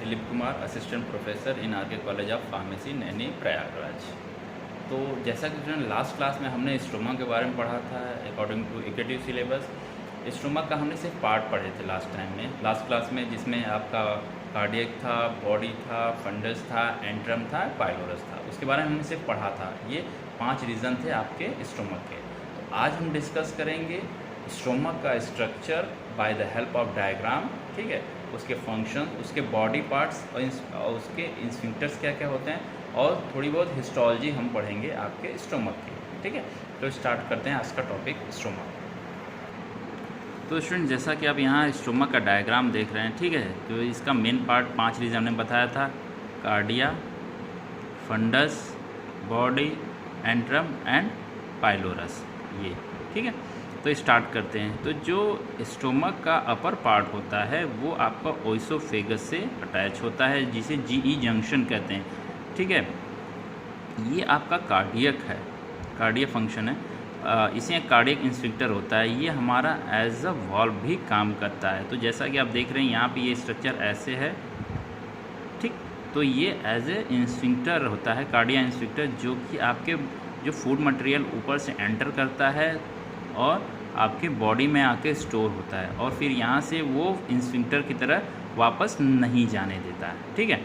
Dilip Kumar, assistant professor in R K college of pharmacy, Naini, Prayagraj. तो जैसा कि स्टूडेंट लास्ट क्लास में हमने स्टोमा के बारे में पढ़ा था अकॉर्डिंग टू इक्वेटिव सिलेबस। स्टोमा का हमने सिर्फ पार्ट पढ़े थे लास्ट क्लास में, जिसमें आपका कार्डियक था, बॉडी था, फंडस था, एंट्रम था, पाइलोरस था। उसके बारे में हमने सिर्फ पढ़ा था। ये 5 रीज़न थे आपके स्टोमक के। तो आज हम डिस्कस करेंगे स्टोमक का structure by the help of diagram, ठीक है, उसके फंक्शन, उसके बॉडी पार्ट्स और उसके इंस्फिंक्टर्स क्या क्या होते हैं, और थोड़ी बहुत हिस्टोलॉजी हम पढ़ेंगे आपके स्टोमक की, ठीक है। तो स्टार्ट करते हैं आज का टॉपिक स्टोमक। तो स्टूडेंट जैसा कि आप यहाँ स्टोमक का डायग्राम देख रहे हैं, ठीक है, तो इसका मेन पार्ट 5 रीजन हमने बताया था, cardia, fundus, body, antrum and pylorus, ये, ठीक है। तो स्टार्ट करते हैं। तो जो स्टोमक का अपर पार्ट होता है वो आपका ओइसोफेगस से अटैच होता है, जिसे जीई जंक्शन कहते हैं, ठीक है। ये आपका कार्डियक है, कार्डियक फंक्शन है, इसे कार्डियक इंस्फिंक्टर होता है। ये हमारा एज अ वॉल्व भी काम करता है। तो जैसा कि आप देख रहे हैं यहाँ पे ये स्ट्रक्चर ऐसे है, ठीक। तो ये एज ए इंस्फिंक्टर होता है, कार्डियक इंस्फिंक्टर, जो कि आपके जो फूड मटेरियल ऊपर से एंटर करता है और आपके बॉडी में आके स्टोर होता है, और फिर यहाँ से वो इंस्फिंक्टर की तरह वापस नहीं जाने देता है, ठीक है।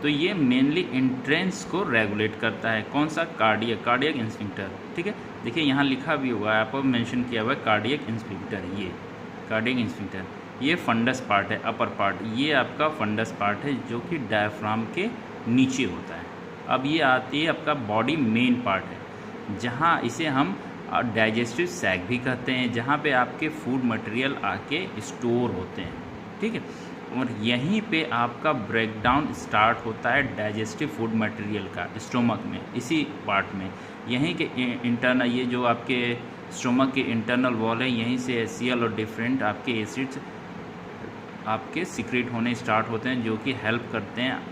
तो ये मेनली एंट्रेंस को रेगुलेट करता है। कौन सा? कार्डियक इंस्फिंक्टर, ठीक है। देखिए यहाँ लिखा भी हुआ है, आपको मेंशन किया हुआ है कार्डियक इंस्फिंक्टर, ये कार्डियक इंस्फिंक्टर। ये फंडस पार्ट है, अपर पार्ट, ये आपका फंडस पार्ट है जो कि डायफ्राम के नीचे होता है। अब ये आती है आपका बॉडी मेन पार्ट है, जहाँ इसे हम डाइजेस्टिव सैक भी कहते हैं, जहाँ पे आपके फूड मटेरियल आके स्टोर होते हैं, ठीक है। और यहीं पे आपका ब्रेकडाउन स्टार्ट होता है डाइजेस्टिव फूड मटेरियल का स्टोमक में, इसी पार्ट में। यहीं के इंटरनल, ये जो आपके स्टोमक के इंटरनल वॉल है, यहीं से HCl और डिफरेंट आपके एसिड्स आपके सीक्रेट होने स्टार्ट होते हैं, जो कि हेल्प करते हैं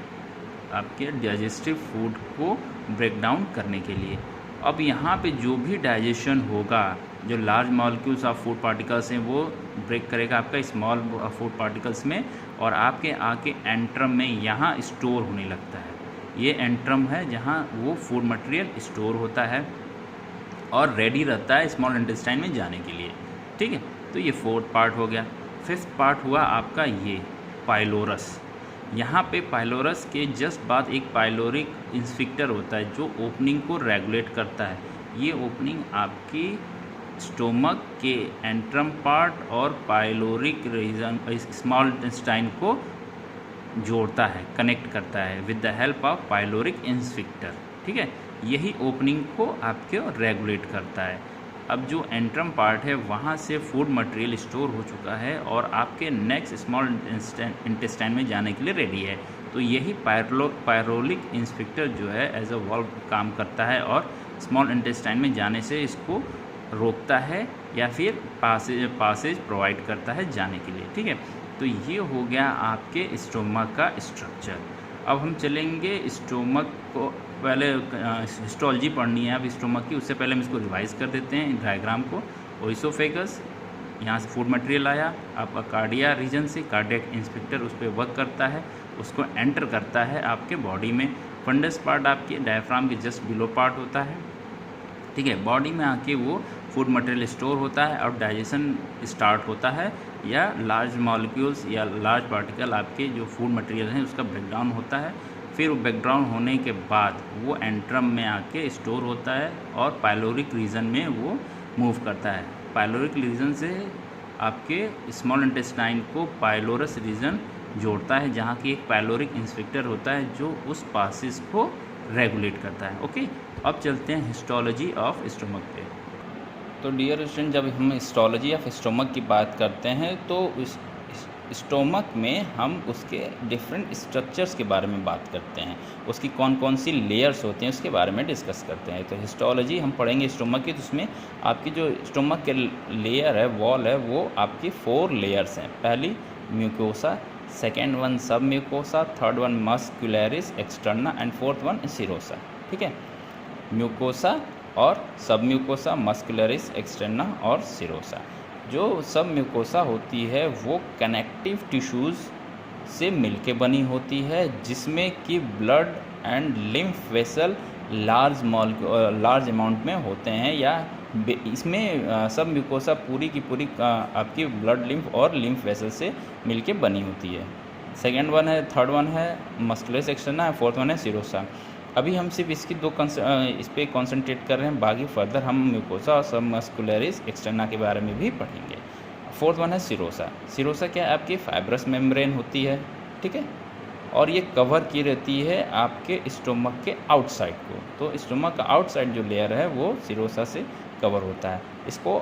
आपके डाइजेस्टिव फूड को ब्रेक डाउन करने के लिए। अब यहाँ पे जो भी डाइजेशन होगा, जो large molecules of food particles हैं, वो ब्रेक करेगा आपका स्मॉल फूड पार्टिकल्स में, और आपके आके एंट्रम में यहाँ स्टोर होने लगता है। ये एंट्रम है जहाँ वो फूड मटेरियल स्टोर होता है और रेडी रहता है स्मॉल इंटेस्टाइन में जाने के लिए, ठीक है। तो ये 4th पार्ट हो गया। 5th पार्ट हुआ आपका ये पाइलोरस। यहाँ पे पाइलोरस के जस्ट बाद एक पाइलोरिक इंस्फिंक्टर होता है, जो ओपनिंग को रेगुलेट करता है। ये ओपनिंग आपकी स्टोमक के एंट्रम पार्ट और पाइलोरिक रीजन स्मॉल इंटेस्टाइन को जोड़ता है, कनेक्ट करता है with the help of pyloric sphincter, ठीक है। यही ओपनिंग को आपके रेगुलेट करता है। अब जो एंट्रम पार्ट है, वहाँ से फूड मटेरियल स्टोर हो चुका है और आपके नेक्स्ट स्मॉल इंटेस्टाइन में जाने के लिए रेडी है। तो यही पाइरोलिक इंस्फिंक्टर जो है एज अ वॉल्व काम करता है, और स्मॉल इंटेस्टाइन में जाने से इसको रोकता है या फिर पासेज प्रोवाइड करता है जाने के लिए, ठीक है। तो ये हो गया आपके स्टोमक का स्ट्रक्चर। अब हम चलेंगे स्टोमक को, पहले हिस्टोलॉजी पढ़नी है अब स्टोमक की, उससे पहले हम इसको रिवाइज कर देते हैं डायग्राम को। ओइसोफेगस, यहाँ से फूड मटेरियल आया, आपका कार्डिया रीजन से कार्डियक इंस्फिंक्टर उस पर वर्क करता है, उसको एंटर करता है आपके बॉडी में। फंडस पार्ट आपके डायफ्राम के जस्ट बिलो पार्ट होता है, ठीक है। बॉडी में आके वो फूड मटेरियल स्टोर होता है और डाइजेशन स्टार्ट होता है, या लार्ज मॉलिक्यूल्स या लार्ज पार्टिकल आपके जो फूड मटेरियल हैं उसका ब्रेकडाउन होता है। फिर वो ब्रेकडाउन होने के बाद वो एंट्रम में आके स्टोर होता है और पाइलोरिक रीजन में वो मूव करता है। पाइलोरिक रीजन से आपके स्मॉल इंटेस्टाइन को पाइलोरस रीजन जोड़ता है, जहाँ की एक पाइलोरिक इंस्फिंक्टर होता है जो उस पासेस को रेगुलेट करता है, ओके। अब चलते हैं हिस्टोलॉजी ऑफ स्टोमक पे। तो डियर स्टूडेंट, जब हम हिस्टोलॉजी ऑफ स्टोमक की बात करते हैं तो उस स्टोमक में हम उसके डिफरेंट स्ट्रक्चर्स के बारे में बात करते हैं, उसकी कौन कौन सी लेयर्स होती हैं उसके बारे में डिस्कस करते हैं। तो हिस्टोलॉजी हम पढ़ेंगे स्टोमक की, तो उसमें आपकी जो स्टोमक के लेयर है, वॉल है, वो आपकी 4 लेयर्स हैं। पहली mucosa, second one submucosa, third one muscularis externa and 4th one serosa, ठीक है। म्यूकोसा और सब म्यूकोसा, मस्कुलरिस एक्सटर्ना और सीरोसा। जो सब म्यूकोसा होती है वो कनेक्टिव टिश्यूज़ से मिलके बनी होती है, जिसमें कि blood and lymph vessel large amount में होते हैं, या इसमें सब म्यूकोसा पूरी की पूरी आपकी ब्लड लिम्फ और लिम्फ वेसल से मिलके बनी होती है। सेकेंड वन है, थर्ड वन है मस्कुलस एक्सटर्ना, फोर्थ वन है सीरोसा। अभी हम सिर्फ इसकी इस पर कॉन्सेंट्रेट कर रहे हैं, बाकी फर्दर हम म्यूकोसा और सब मस्कुलरिस एक्सटर्ना के बारे में भी पढ़ेंगे। फोर्थ वन है सीरोसा। सीरोसा क्या है, आपकी फाइब्रस मेम्ब्रेन होती है, ठीक है, और ये कवर की रहती है आपके स्टोमक के आउटसाइड को। तो स्टोमक का आउटसाइड जो लेयर है वो सीरोसा से कवर होता है। इसको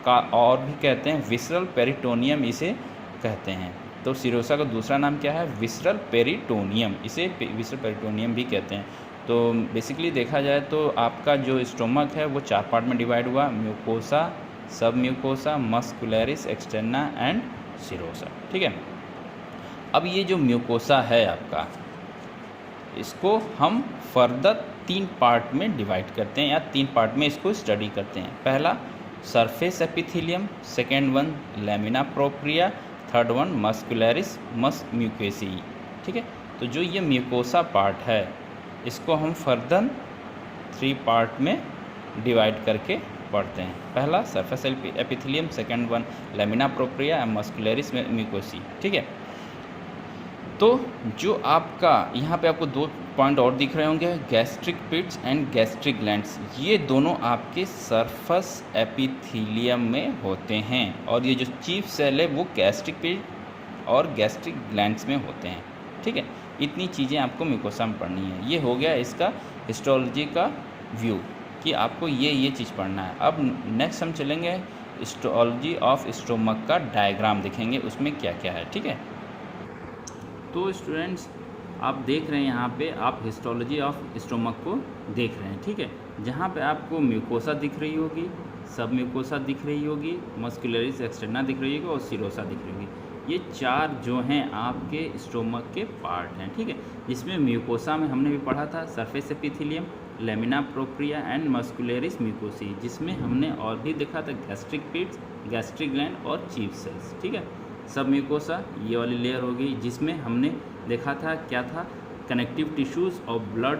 और भी कहते हैं विसरल पेरिटोनियम, इसे कहते हैं। तो सीरोसा का दूसरा नाम क्या है, विसरल पेरिटोनियम, इसे विसरल पेरिटोनियम भी कहते हैं। तो बेसिकली देखा जाए तो आपका जो स्टोमक है वो 4 पार्ट में डिवाइड हुआ, म्यूकोसा, सब mucosa, muscularis externa and serosa, ठीक है। अब ये जो म्यूकोसा है आपका, इसको हम फर्दर 3 पार्ट में डिवाइड करते हैं, या 3 पार्ट में इसको स्टडी करते हैं। पहला surface epithelium, second one lamina propria, third one muscularis mucosae, ठीक है। तो जो ये म्यूकोसा पार्ट है इसको हम फर्दर 3 पार्ट में डिवाइड करके पढ़ते हैं। पहला surface epithelium, second one lamina propria, muscularis mucosae, ठीक है। तो जो आपका यहाँ पे आपको 2 पॉइंट और दिख रहे होंगे, गैस्ट्रिक पिट्स एंड गैस्ट्रिक ग्लैंड्स, ये दोनों आपके सरफेस एपिथेलियम में होते हैं, और ये जो चीफ सेल है वो गैस्ट्रिक पिट और गैस्ट्रिक ग्लैंड्स में होते हैं, ठीक है। इतनी चीज़ें आपको म्यूकोसा में पढ़नी है। ये हो गया इसका हिस्टोलॉजी का व्यू कि आपको ये चीज़ पढ़ना है। अब नेक्स्ट हम चलेंगे हिस्टोलॉजी ऑफ स्टोमक का डायग्राम देखेंगे, उसमें क्या क्या है, ठीक है। तो स्टूडेंट्स आप देख रहे हैं यहाँ पे, आप हिस्टोलॉजी ऑफ स्टोमक को देख रहे हैं, ठीक है। जहाँ पे आपको म्यूकोसा दिख रही होगी, सब म्यूकोसा दिख रही होगी, मस्कुलरिस एक्सटर्ना दिख रही होगी और सीरोसा दिख रही होगी। ये 4 जो हैं आपके स्टोमक के पार्ट हैं, ठीक है। जिसमें म्यूकोसा में हमने भी पढ़ा था surface epithelium, lamina propria and muscularis mucosae, जिसमें हमने और भी देखा था गैस्ट्रिक पिट्स, गैस्ट्रिक ग्लैंड और चीफ सेल्स, ठीक है। सब म्यूकोसा ये वाली लेयर होगी, जिसमें हमने देखा था क्या था, कनेक्टिव टिश्यूज़ और blood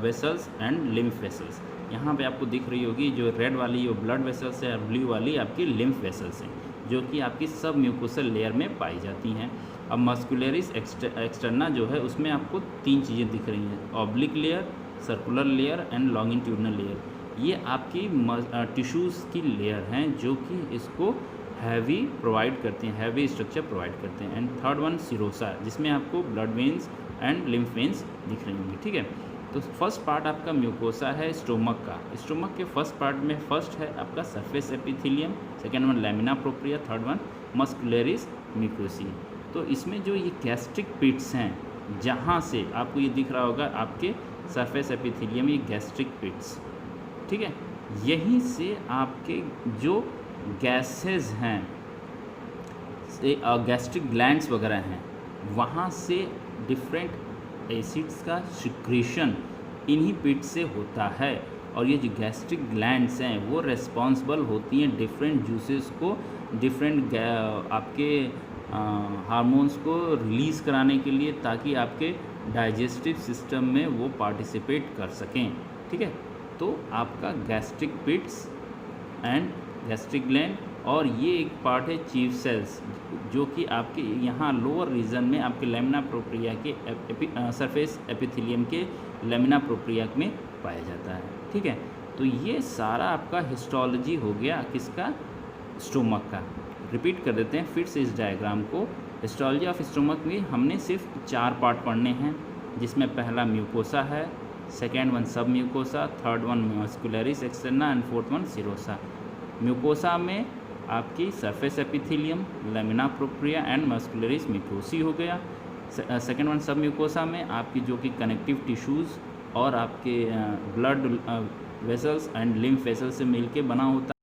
vessels and lymph vessels. यहाँ पे आपको दिख रही होगी जो रेड वाली जो ब्लड वेसल्स है और ब्लू वाली आपकी लिम्फ वेसल्स हैं, जो कि आपकी सब म्यूकोसल लेयर में पाई जाती हैं। अब मस्कुलरिस एक्सटर्ना जो है उसमें आपको 3 चीज़ें दिख रही हैं, oblique layer, circular layer and longitudinal layer. ये आपकी टिश्यूज़ की लेयर हैं जो कि इसको हैवी प्रोवाइड करते हैं, हैवी स्ट्रक्चर प्रोवाइड करते हैं। एंड थर्ड वन सीरोसा, जिसमें आपको blood veins and lymph veins दिख रही होंगी, ठीक है। तो फर्स्ट पार्ट आपका म्यूकोसा है स्टोमक का। स्टोमक के फर्स्ट पार्ट में फर्स्ट है आपका surface epithelium, second one lamina propria, third one muscularis mucosae. तो इसमें जो ये गैस्ट्रिक पिट्स हैं, जहाँ से आपको ये दिख रहा होगा आपके सरफेस एपिथेलियम, ये गैस्ट्रिक पिट्स, ठीक है। यहीं से आपके जो गैसेस हैं, गैस्ट्रिक ग्लैंड्स वगैरह हैं, वहाँ से डिफरेंट एसिड्स का सिक्रीशन इन्हीं पिट से होता है। और ये जो गैस्ट्रिक ग्लैंड्स हैं वो रेस्पॉन्सिबल होती हैं डिफरेंट जूसेस को, डिफरेंट आपके हार्मोन्स को रिलीज़ कराने के लिए, ताकि आपके डाइजेस्टिव सिस्टम में वो पार्टिसिपेट कर सकें, ठीक है। तो आपका गैस्ट्रिक पिट्स एंड गैस्ट्रिक ग्लैंड, और ये एक पार्ट है चीफ सेल्स, जो कि आपके यहाँ लोअर रीजन में आपके लैमिना प्रोप्रिया के सरफेस एपिथेलियम के लैमिना प्रोप्रिया में पाया जाता है, ठीक है। तो ये सारा आपका हिस्टोलॉजी हो गया किसका, स्टोमक का। रिपीट कर देते हैं फिर से इस डायग्राम को। हिस्टोलॉजी ऑफ स्टोमक में हमने सिर्फ 4 पार्ट पढ़ने हैं, जिसमें पहला म्यूकोसा है, second one submucosa, third one muscularis externa and fourth one serosa. Mucosa में आपकी surface epithelium, lamina propria and muscularis mucosae हो गया। सेकेंड वन सब म्यूकोसा में आपकी जो कि कनेक्टिव टिश्यूज़ और आपके blood vessels and lymph vessels से मिलके बना होता है।